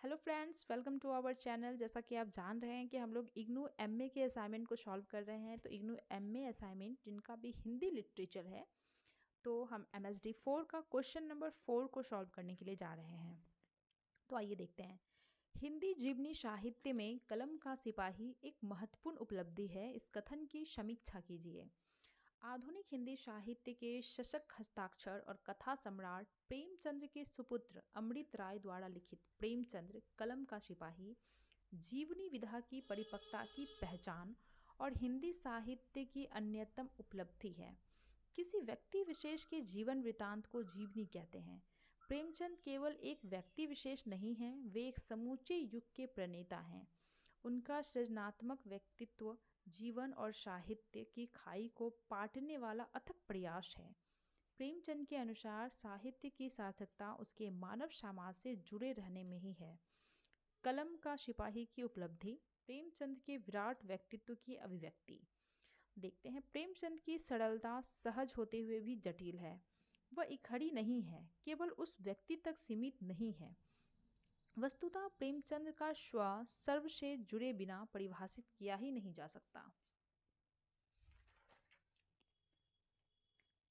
Hello friends, welcome to our channel. जैसा कि आप जान रहे हैं कि हम लोग इग्नू एमए के असाइनमेंट को सॉल्व कर रहे हैं। तो इग्नू एमए असाइनमेंट जिनका भी हिंदी लिटरेचर है, तो हम एमएसडी 4 का क्वेश्चन नंबर 4 को सॉल्व करने के लिए जा रहे हैं। तो आइए देखते हैं। हिंदी जीवनी साहित्य में कलम का सिपाही एक महत्वपूर्ण उपलब्धि है, इस कथन की समीक्षा कीजिए। आधुनिक हिंदी साहित्य के सशक्त हस्ताक्षर और कथा सम्राट प्रेमचंद्र के सुपुत्र अमृत राय द्वारा लिखित प्रेमचंद्र कलम का सिपाही जीवनी विधा की परिपक्वता की पहचान और हिंदी साहित्य की अन्यतम उपलब्धि है। किसी व्यक्ति विशेष के जीवन वृतांत को जीवनी कहते हैं। प्रेमचंद केवल एक व्यक्ति विशेष नहीं हैं, वे एक समूचे युग के प्रणेता हैं। उनका सृजनात्मक व्यक्तित्व जीवन और साहित्य की खाई को पाटने वाला अथक प्रयास है। प्रेमचंद के अनुसार साहित्य की सार्थकता उसके मानव समाज से जुड़े रहने में ही है। कलम का सिपाही की उपलब्धि प्रेमचंद के विराट व्यक्तित्व की अभिव्यक्ति। देखते हैं, प्रेमचंद की सरलता सहज होते हुए भी जटिल है। वह इखड़ी नहीं है, केवल उस व्यक्ति तक सीमित नहीं है। वस्तुतः प्रेमचंद का स्व सर्व से जुड़े बिना परिभाषित किया ही नहीं जा सकता।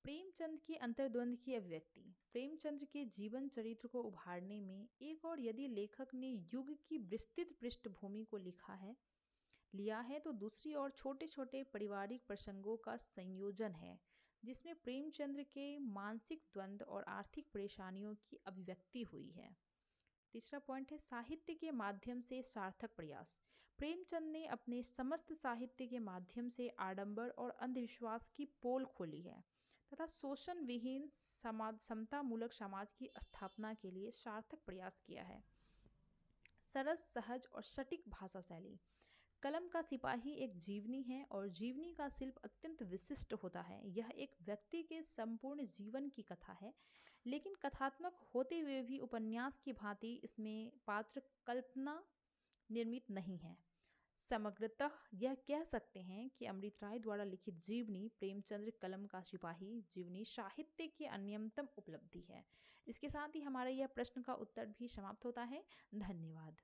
प्रेमचंद की अंतर्द्वंद की अभिव्यक्ति। प्रेमचंद के जीवन चरित्र को उभारने में एक और यदि लेखक ने युग की विस्तृत पृष्ठभूमि को लिया है तो दूसरी ओर छोटे छोटे पारिवारिक प्रसंगों का संयोजन है, जिसमें प्रेमचंद के मानसिक द्वंद्व और आर्थिक परेशानियों की अभिव्यक्ति हुई है। तीसरा पॉइंट है साहित्य के माध्यम से सार्थक प्रयास। प्रेमचंद ने अपने समस्त साहित्य के माध्यम से आडंबर और अंधविश्वास की पोल खोली है तथा शोषण विहीन समतामूलक समाज की स्थापना के लिए सार्थक प्रयास किया है। सरस, सहज और सटीक भाषा शैली। कलम का सिपाही एक जीवनी है और जीवनी का शिल्प अत्यंत विशिष्ट होता है। यह एक व्यक्ति के संपूर्ण जीवन की कथा है, लेकिन कथात्मक होते हुए भी उपन्यास की भांति इसमें पात्र कल्पना निर्मित नहीं है। समग्रतः यह कह सकते हैं कि अमृत राय द्वारा लिखित जीवनी प्रेमचंद्र कलम का सिपाही जीवनी साहित्य की अन्यतम उपलब्धि है। इसके साथ ही हमारा यह प्रश्न का उत्तर भी समाप्त होता है। धन्यवाद।